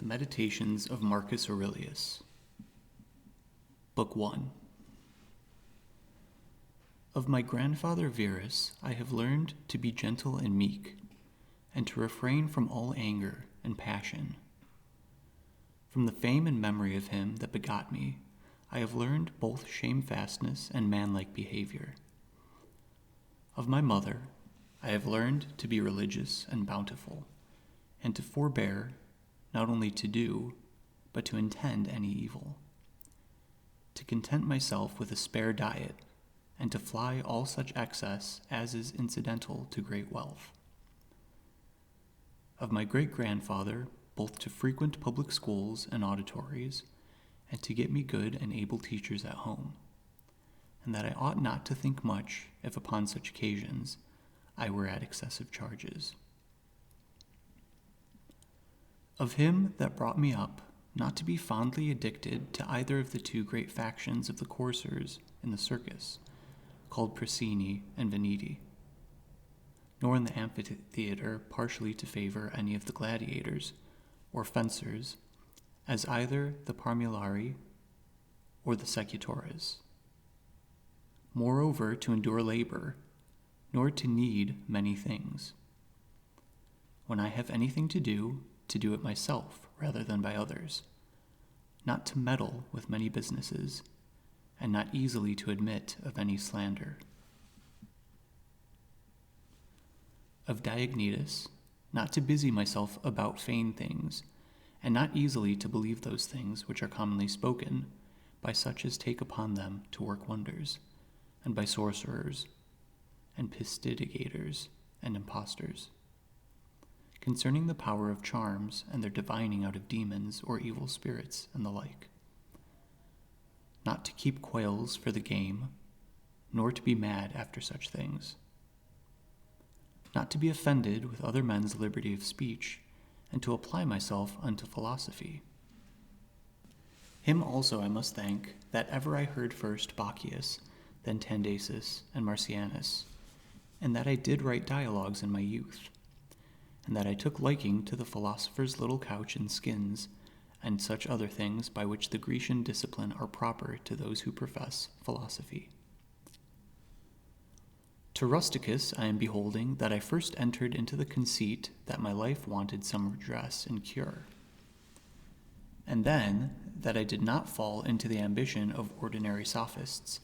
The Meditations of Marcus Aurelius. Book 1. Of my grandfather Verus I have learned to be gentle and meek, and to refrain from all anger and passion. From the fame and memory of him that begot me, I have learned both shamefastness and manlike behavior. Of my mother I have learned to be religious and bountiful, and to forbear not only to do, but to intend any evil, to content myself with a spare diet, and to fly all such excess as is incidental to great wealth. Of my great-grandfather, both to frequent public schools and auditories, and to get me good and able teachers at home, and that I ought not to think much if upon such occasions I were at excessive charges. Of him that brought me up, not to be fondly addicted to either of the two great factions of the coursers in the circus, called Prasini and Veneti, nor in the amphitheater partially to favor any of the gladiators or fencers, as either the Parmulari or the Secutores. Moreover, to endure labor, nor to need many things. When I have anything to do it myself rather than by others, not to meddle with many businesses, and not easily to admit of any slander. Of Diognetus, not to busy myself about vain things, and not easily to believe those things which are commonly spoken by such as take upon them to work wonders, and by sorcerers, and prestidigators, and impostors, concerning the power of charms and their divining out of demons or evil spirits and the like. Not to keep quails for the game, nor to be mad after such things. Not to be offended with other men's liberty of speech, and to apply myself unto philosophy. Him also I must thank that ever I heard first Bacchius, then Tandasis and Marcianus, and that I did write dialogues in my youth, and that I took liking to the philosopher's little couch and skins, and such other things by which the Grecian discipline are proper to those who profess philosophy. To Rusticus I am beholding that I first entered into the conceit that my life wanted some redress and cure, and then that I did not fall into the ambition of ordinary sophists,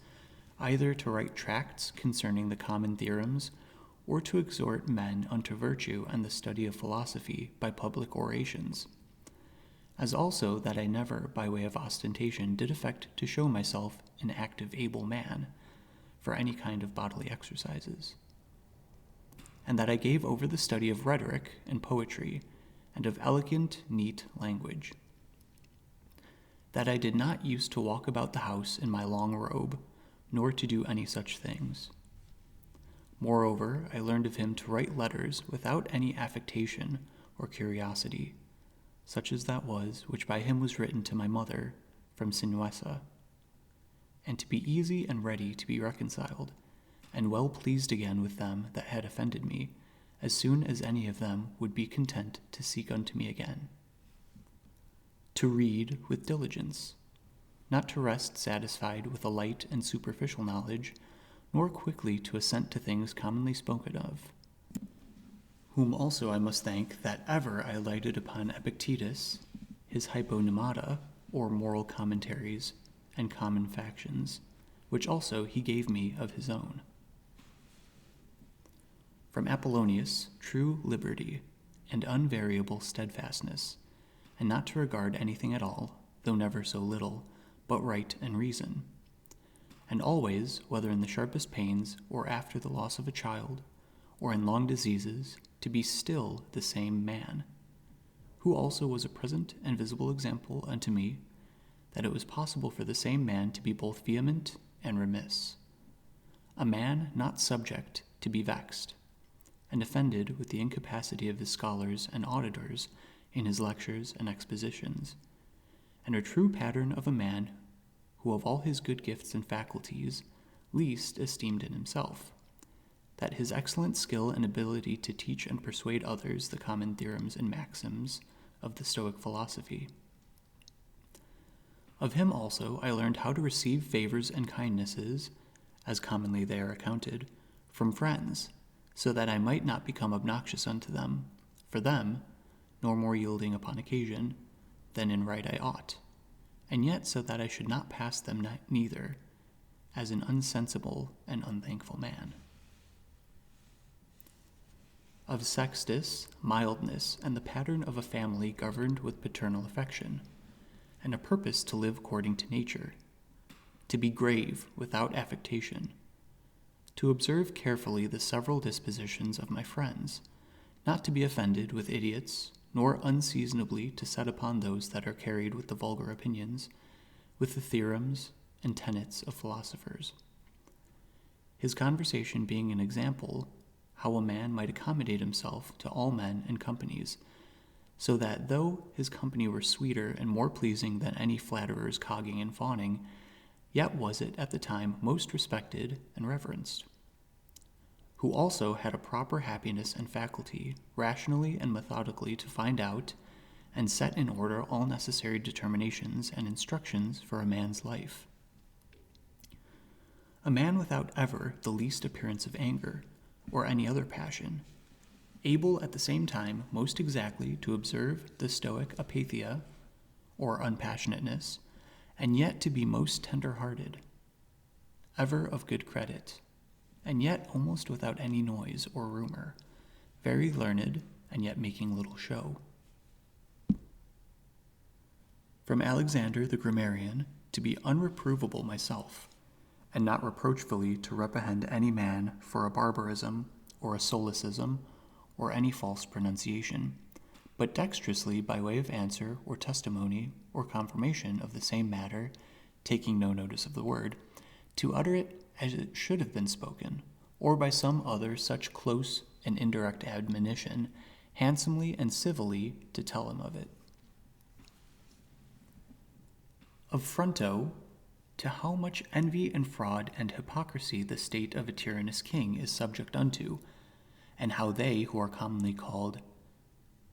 either to write tracts concerning the common theorems, or to exhort men unto virtue and the study of philosophy by public orations, as also that I never, by way of ostentation, did affect to show myself an active able man for any kind of bodily exercises, and that I gave over the study of rhetoric and poetry, and of elegant, neat language, that I did not use to walk about the house in my long robe, nor to do any such things. Moreover, I learned of him to write letters without any affectation or curiosity, such as that was which by him was written to my mother from Sinuessa, and to be easy and ready to be reconciled, and well pleased again with them that had offended me, as soon as any of them would be content to seek unto me again. To read with diligence, not to rest satisfied with a light and superficial knowledge, nor quickly to assent to things commonly spoken of, whom also I must thank that ever I lighted upon Epictetus, his Hyponympata, or moral commentaries, and common factions, which also he gave me of his own. From Apollonius, true liberty, and unvariable steadfastness, and not to regard anything at all, though never so little, but right and reason, and always, whether in the sharpest pains, or after the loss of a child, or in long diseases, to be still the same man, who also was a present and visible example unto me, that it was possible for the same man to be both vehement and remiss, a man not subject to be vexed, and offended with the incapacity of his scholars and auditors in his lectures and expositions, and a true pattern of a man who of all his good gifts and faculties least esteemed in himself, that his excellent skill and ability to teach and persuade others the common theorems and maxims of the Stoic philosophy. Of him also I learned how to receive favors and kindnesses, as commonly they are accounted, from friends, so that I might not become obnoxious unto them, for them, nor more yielding upon occasion, than in right I ought, and yet so that I should not pass them neither, as an unsensible and unthankful man. Of Sextus, mildness, and the pattern of a family governed with paternal affection, and a purpose to live according to nature, to be grave without affectation, to observe carefully the several dispositions of my friends, not to be offended with idiots, nor unseasonably to set upon those that are carried with the vulgar opinions, with the theorems and tenets of philosophers. His conversation being an example how a man might accommodate himself to all men and companies, so that though his company were sweeter and more pleasing than any flatterer's cogging and fawning, yet was it at the time most respected and reverenced. Who also had a proper happiness and faculty, rationally and methodically to find out and set in order all necessary determinations and instructions for a man's life. A man without ever the least appearance of anger, or any other passion, able at the same time most exactly to observe the Stoic apatheia, or unpassionateness, and yet to be most tender-hearted, ever of good credit, and yet almost without any noise or rumor, very learned, and yet making little show. From Alexander the grammarian, to be unreprovable myself, and not reproachfully to reprehend any man for a barbarism, or a solecism, or any false pronunciation, but dexterously by way of answer or testimony or confirmation of the same matter, taking no notice of the word, to utter it as it should have been spoken, or by some other such close and indirect admonition, handsomely and civilly to tell him of it. Of Fronto, to how much envy and fraud and hypocrisy the state of a tyrannous king is subject unto, and how they who are commonly called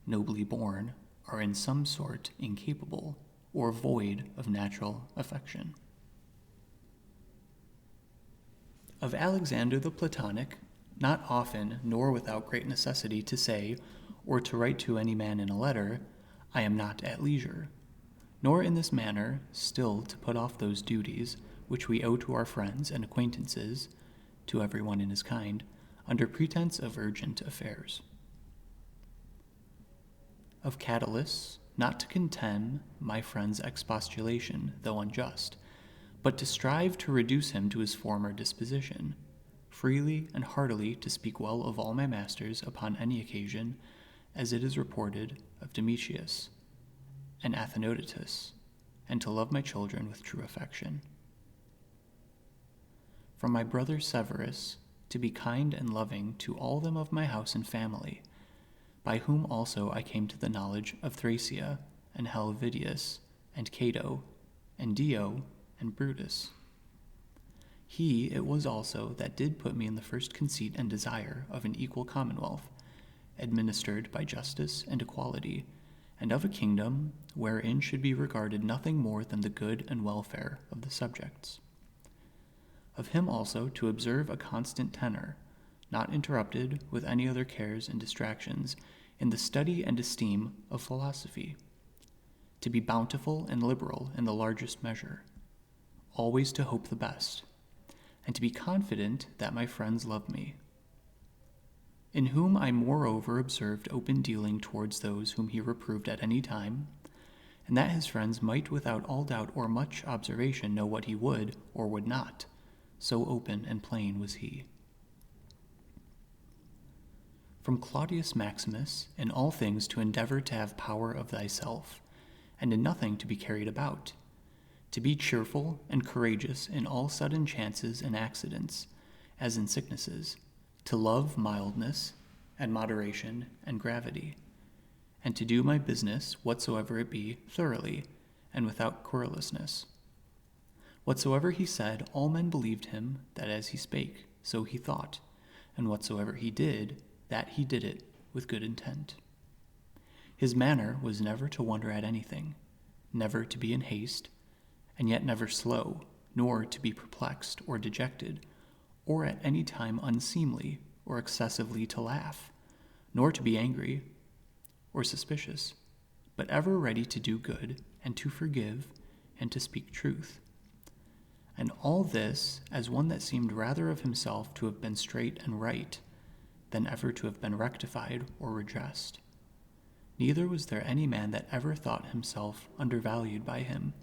nobly born are in some sort incapable or void of natural affection. Of Alexander the Platonic, not often nor without great necessity to say or to write to any man in a letter, I am not at leisure, nor in this manner still to put off those duties which we owe to our friends and acquaintances, to every one in his kind, under pretense of urgent affairs. Of Catullus, not to contemn my friend's expostulation, though unjust, but to strive to reduce him to his former disposition, freely and heartily to speak well of all my masters upon any occasion, as it is reported of Domitius and Athenodotus, and to love my children with true affection. From my brother Severus, to be kind and loving to all them of my house and family, by whom also I came to the knowledge of Thracia, and Helvidius, and Cato, and Dio, and Brutus. He it was also that did put me in the first conceit and desire of an equal commonwealth, administered by justice and equality, and of a kingdom wherein should be regarded nothing more than the good and welfare of the subjects. Of him also to observe a constant tenor, not interrupted with any other cares and distractions, in the study and esteem of philosophy, to be bountiful and liberal in the largest measure, always to hope the best, and to be confident that my friends love me, in whom I moreover observed open dealing towards those whom he reproved at any time, and that his friends might without all doubt or much observation know what he would or would not, so open and plain was he. From Claudius Maximus, in all things to endeavor to have power of thyself, and in nothing to be carried about, to be cheerful and courageous in all sudden chances and accidents, as in sicknesses, to love mildness and moderation and gravity, and to do my business, whatsoever it be, thoroughly, and without querulousness. Whatsoever he said, all men believed him, that as he spake, so he thought, and whatsoever he did, that he did it with good intent. His manner was never to wonder at anything, never to be in haste, and yet never slow, nor to be perplexed or dejected, or at any time unseemly or excessively to laugh, nor to be angry or suspicious, but ever ready to do good and to forgive and to speak truth. And all this as one that seemed rather of himself to have been straight and right than ever to have been rectified or redressed. Neither was there any man that ever thought himself undervalued by him,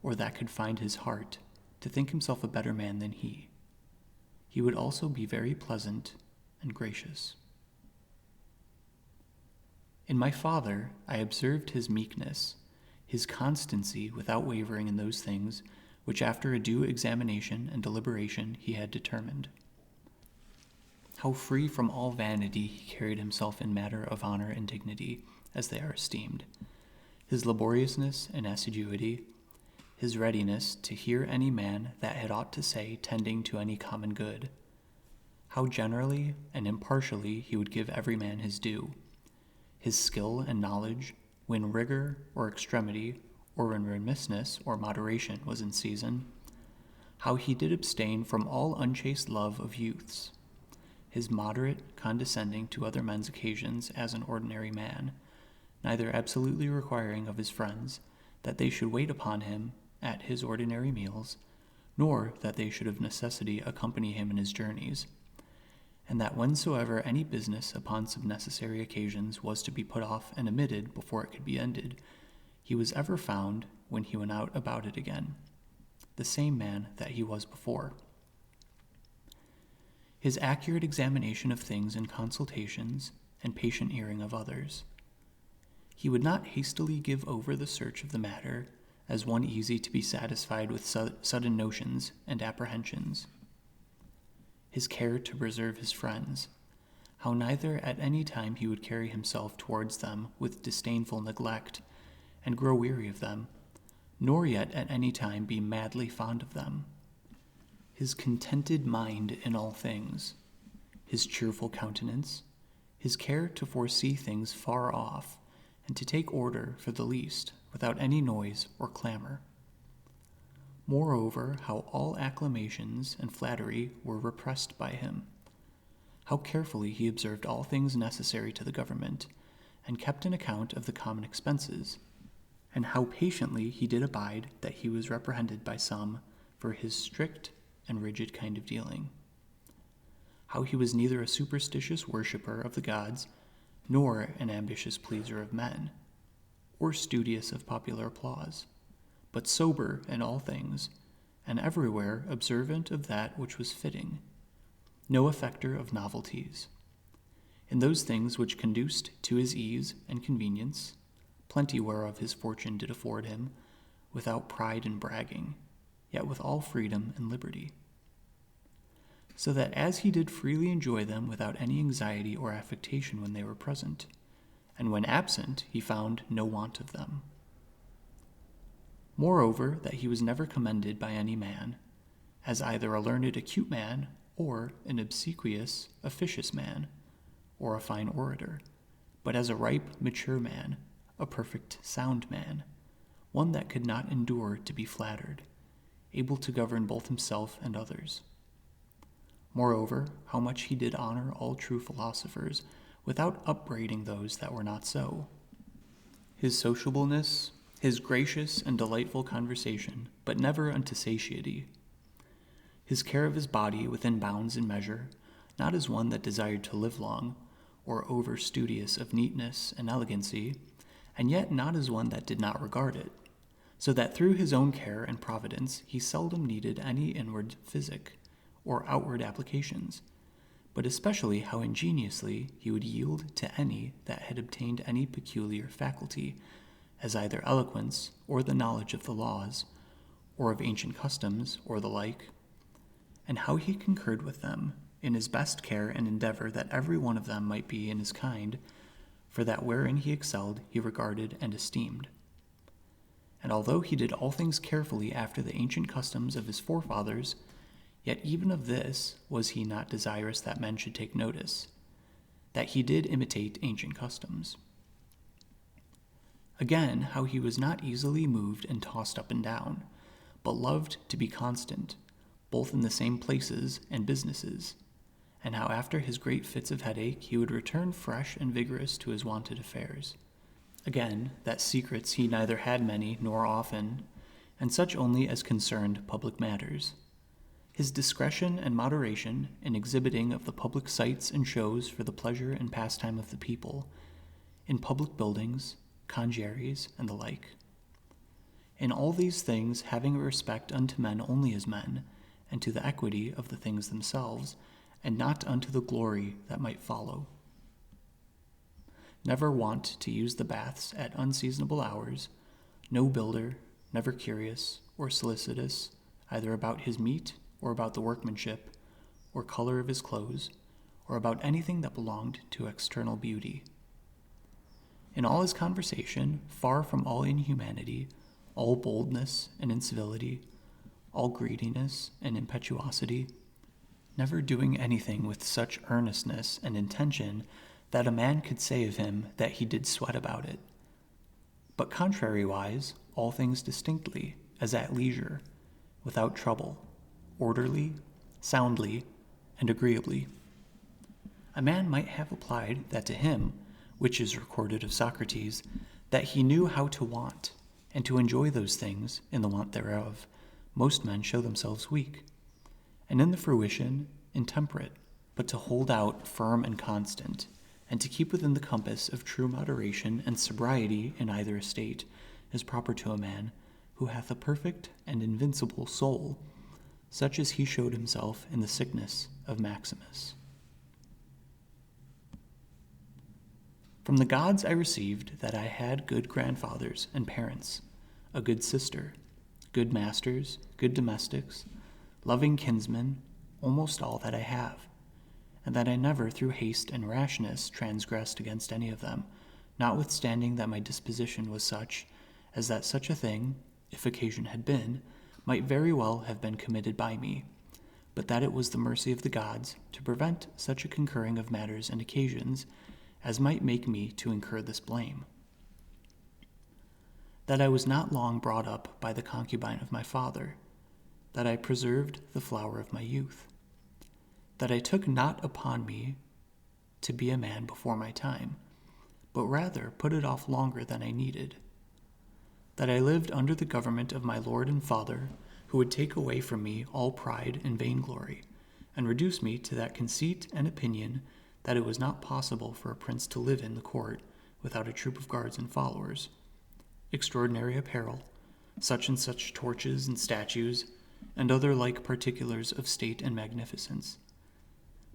or that could find his heart to think himself a better man than he. He would also be very pleasant and gracious. In my father I observed his meekness, his constancy without wavering in those things which after a due examination and deliberation he had determined. How free from all vanity he carried himself in matter of honor and dignity, as they are esteemed. His laboriousness and assiduity, his readiness to hear any man that had aught to say tending to any common good. How generally and impartially he would give every man his due. His skill and knowledge, when rigor or extremity, or when remissness or moderation was in season. How he did abstain from all unchaste love of youths. His moderate condescending to other men's occasions as an ordinary man, neither absolutely requiring of his friends that they should wait upon him at his ordinary meals, nor that they should of necessity accompany him in his journeys, and that whensoever any business upon some necessary occasions was to be put off and omitted before it could be ended, he was ever found, when he went out about it again, the same man that he was before. His accurate examination of things in consultations and patient hearing of others. He would not hastily give over the search of the matter as one easy to be satisfied with sudden notions and apprehensions. His care to preserve his friends, how neither at any time he would carry himself towards them with disdainful neglect and grow weary of them, nor yet at any time be madly fond of them. His contented mind in all things, his cheerful countenance, his care to foresee things far off, and to take order for the least, without any noise or clamor. Moreover, how all acclamations and flattery were repressed by him. How carefully he observed all things necessary to the government, and kept an account of the common expenses, and how patiently he did abide that he was reprehended by some for his strict and rigid kind of dealing. How he was neither a superstitious worshipper of the gods, nor an ambitious pleaser of men, or studious of popular applause, but sober in all things, and everywhere observant of that which was fitting, no affecter of novelties. In those things which conduced to his ease and convenience, plenty whereof his fortune did afford him, without pride and bragging, yet with all freedom and liberty. So that as he did freely enjoy them without any anxiety or affectation when they were present, and when absent he found no want of them. Moreover, that he was never commended by any man, as either a learned acute man, or an obsequious officious man, or a fine orator, but as a ripe mature man, a perfect sound man, one that could not endure to be flattered, able to govern both himself and others. Moreover, how much he did honor all true philosophers, without upbraiding those that were not so. His sociableness, his gracious and delightful conversation, but never unto satiety. His care of his body within bounds and measure, not as one that desired to live long, or over studious of neatness and elegancy, and yet not as one that did not regard it, so that through his own care and providence he seldom needed any inward physic, or outward applications, but especially how ingeniously he would yield to any that had obtained any peculiar faculty, as either eloquence, or the knowledge of the laws, or of ancient customs, or the like, and how he concurred with them in his best care and endeavor that every one of them might be in his kind, for that wherein he excelled he regarded and esteemed. And although he did all things carefully after the ancient customs of his forefathers, yet even of this was he not desirous that men should take notice, that he did imitate ancient customs. Again, how he was not easily moved and tossed up and down, but loved to be constant, both in the same places and businesses, and how after his great fits of headache he would return fresh and vigorous to his wonted affairs. Again, that secrets he neither had many nor often, and such only as concerned public matters. His discretion and moderation in exhibiting of the public sights and shows for the pleasure and pastime of the people, in public buildings, congeries, and the like. In all these things having a respect unto men only as men, and to the equity of the things themselves, and not unto the glory that might follow. Never wont to use the baths at unseasonable hours, no builder, never curious or solicitous, either about his meat or about the workmanship, or color of his clothes, or about anything that belonged to external beauty. In all his conversation, far from all inhumanity, all boldness and incivility, all greediness and impetuosity, never doing anything with such earnestness and intention that a man could say of him that he did sweat about it, but contrariwise, all things distinctly, as at leisure, without trouble, orderly, soundly, and agreeably. A man might have applied that to him, which is recorded of Socrates, that he knew how to want, and to enjoy those things, in the want thereof, most men show themselves weak, and in the fruition, intemperate, but to hold out firm and constant, and to keep within the compass of true moderation and sobriety in either estate, is proper to a man who hath a perfect and invincible soul, such as he showed himself in the sickness of Maximus. From the gods I received that I had good grandfathers and parents, a good sister, good masters, good domestics, loving kinsmen, almost all that I have, and that I never through haste and rashness transgressed against any of them, notwithstanding that my disposition was such as that such a thing, if occasion had been, might very well have been committed by me, but that it was the mercy of the gods to prevent such a concurring of matters and occasions as might make me to incur this blame. That I was not long brought up by the concubine of my father, that I preserved the flower of my youth, that I took not upon me to be a man before my time, but rather put it off longer than I needed, that I lived under the government of my Lord and Father, who would take away from me all pride and vainglory, and reduce me to that conceit and opinion that it was not possible for a prince to live in the court without a troop of guards and followers, extraordinary apparel, such and such torches and statues, and other like particulars of state and magnificence,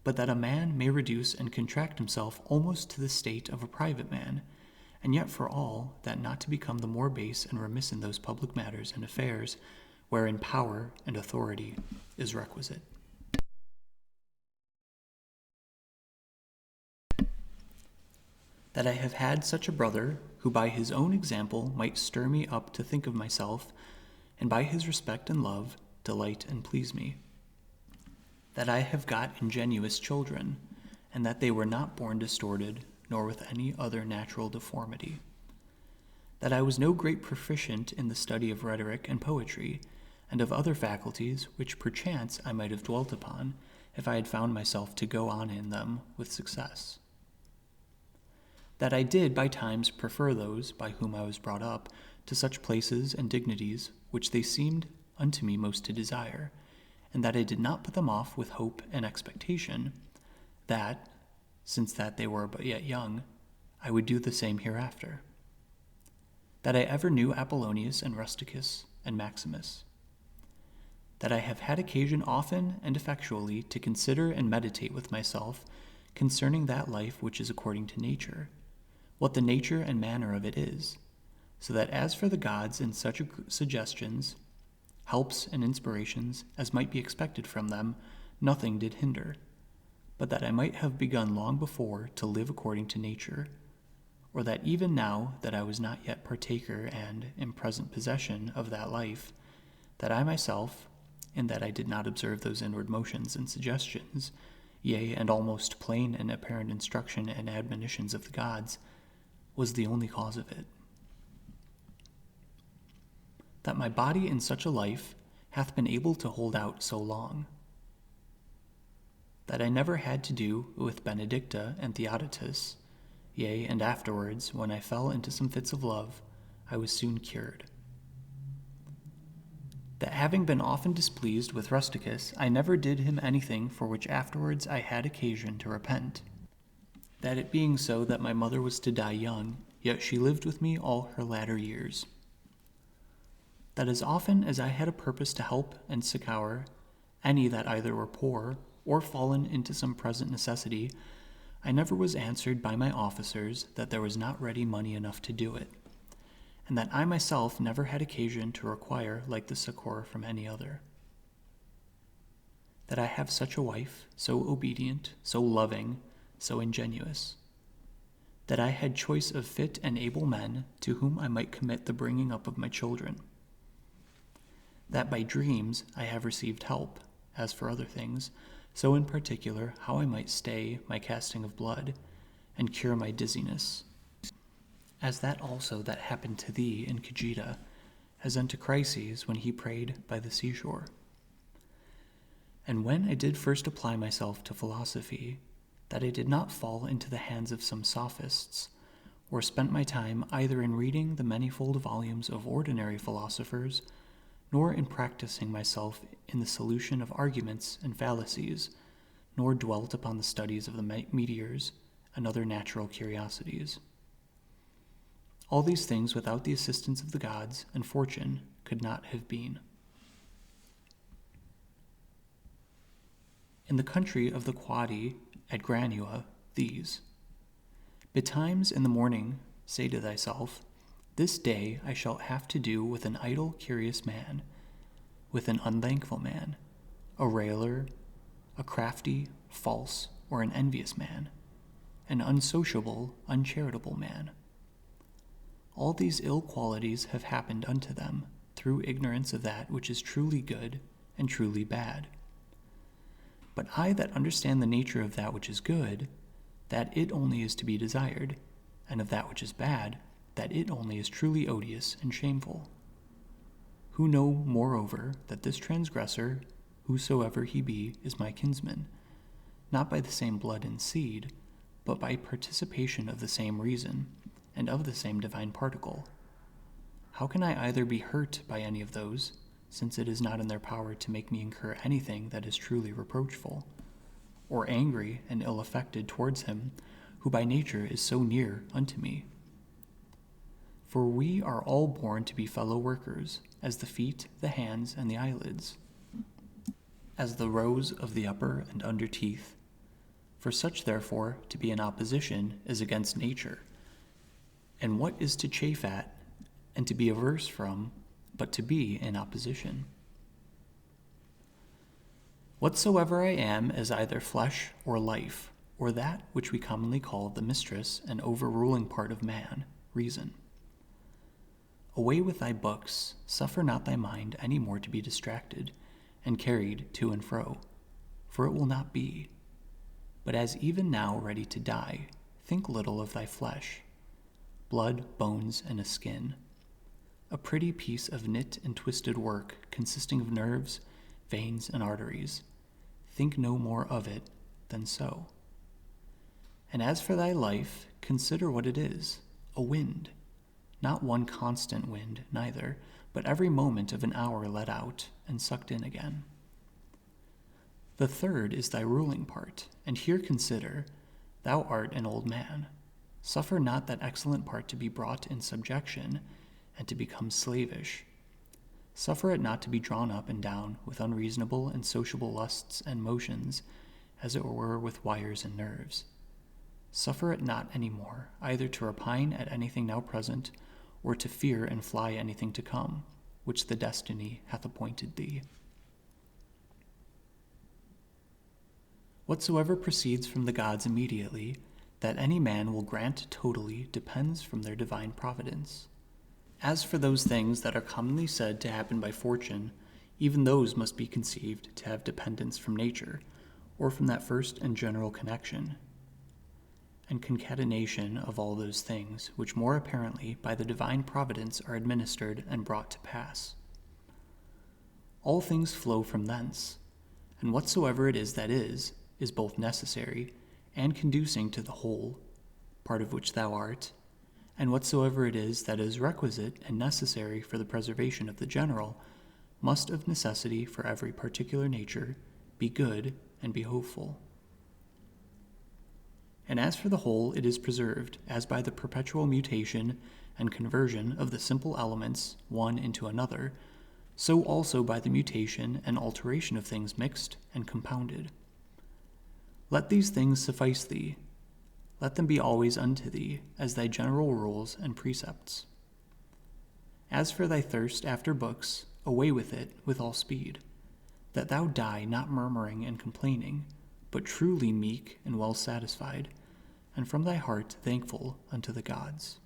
but that a man may reduce and contract himself almost to the state of a private man, and yet for all that not to become the more base and remiss in those public matters and affairs wherein power and authority is requisite. That I have had such a brother, who by his own example might stir me up to think of myself, and by his respect and love delight and please me. That I have got ingenuous children, and that they were not born distorted, nor with any other natural deformity. That I was no great proficient in the study of rhetoric and poetry, and of other faculties which perchance I might have dwelt upon, if I had found myself to go on in them with success. That I did by times prefer those by whom I was brought up to such places and dignities which they seemed unto me most to desire, and that I did not put them off with hope and expectation, that, since that they were but yet young, I would do the same hereafter. That I ever knew Apollonius and Rusticus and Maximus. That I have had occasion often and effectually to consider and meditate with myself concerning that life which is according to nature, what the nature and manner of it is, so that as for the gods and such suggestions, helps and inspirations as might be expected from them, nothing did hinder, but that I might have begun long before to live according to nature, or that even now that I was not yet partaker and in present possession of that life, that I myself, in that I did not observe those inward motions and suggestions, yea, and almost plain and apparent instruction and admonitions of the gods, was the only cause of it. that my body in such a life hath been able to hold out so long, that I never had to do with Benedicta and Theodotus, yea, and afterwards, when I fell into some fits of love, I was soon cured. That having been often displeased with Rusticus, I never did him anything for which afterwards I had occasion to repent. That it being so that my mother was to die young, yet she lived with me all her latter years. That as often as I had a purpose to help and succour any that either were poor or fallen into some present necessity, I never was answered by my officers that there was not ready money enough to do it, and that I myself never had occasion to require like the succor from any other. That I have such a wife, so obedient, so loving, so ingenuous. That I had choice of fit and able men to whom I might commit the bringing up of my children. That by dreams I have received help, as for other things, so in particular how I might stay my casting of blood, and cure my dizziness. As that also that happened to thee in Cogita, as unto Chryses when he prayed by the seashore. And when I did first apply myself to philosophy, that I did not fall into the hands of some sophists, or spent my time either in reading the manifold volumes of ordinary philosophers, nor in practicing myself in the solution of arguments and fallacies, nor dwelt upon the studies of the meteors and other natural curiosities. All these things without the assistance of the gods and fortune could not have been. In the country of the Quadi at Granua, these. Betimes in the morning say to thyself, this day I shall have to do with an idle, curious man, with an unthankful man, a railer, a crafty, false, or an envious man, an unsociable, uncharitable man. All these ill qualities have happened unto them through ignorance of that which is truly good and truly bad. But I that understand the nature of that which is good, that it only is to be desired, and of that which is bad, that it only is truly odious and shameful. Who know, moreover, that this transgressor, whosoever he be, is my kinsman, not by the same blood and seed, but by participation of the same reason, and of the same divine particle. How can I either be hurt by any of those, since it is not in their power to make me incur anything that is truly reproachful, or angry and ill-affected towards him, who by nature is so near unto me? For we are all born to be fellow workers, as the feet, the hands, and the eyelids, as the rows of the upper and under teeth. For such, therefore, to be in opposition is against nature. And what is to chafe at, and to be averse from, but to be in opposition? Whatsoever I am is either flesh or life, or that which we commonly call the mistress and overruling part of man, reason. Away with thy books, suffer not thy mind any more to be distracted, and carried to and fro, for it will not be. But as even now ready to die, think little of thy flesh, blood, bones, and a skin, a pretty piece of knit and twisted work consisting of nerves, veins, and arteries. Think no more of it than so. And as for thy life, consider what it is, a wind, not one constant wind, neither, but every moment of an hour let out and sucked in again. The third is thy ruling part, and here consider, thou art an old man. Suffer not that excellent part to be brought in subjection, and to become slavish. Suffer it not to be drawn up and down with unreasonable and sociable lusts and motions, as it were with wires and nerves. Suffer it not any more, either to repine at anything now present, or to fear and fly anything to come, which the destiny hath appointed thee. Whatsoever proceeds from the gods immediately, that any man will grant totally, depends from their divine providence. As for those things that are commonly said to happen by fortune, even those must be conceived to have dependence from nature, or from that first and general connection. and concatenation of all those things which more apparently by the divine providence are administered and brought to pass. All things flow from thence, and whatsoever it is that is both necessary and conducing to the whole, part of which thou art, and whatsoever it is that is requisite and necessary for the preservation of the general, must of necessity for every particular nature be good and be hopeful. And as for the whole, it is preserved, as by the perpetual mutation and conversion of the simple elements one into another, so also by the mutation and alteration of things mixed and compounded. Let these things suffice thee. Let them be always unto thee, as thy general rules and precepts. As for thy thirst after books, away with it with all speed, that thou die not murmuring and complaining, but truly meek and well satisfied, and from thy heart thankful unto the gods.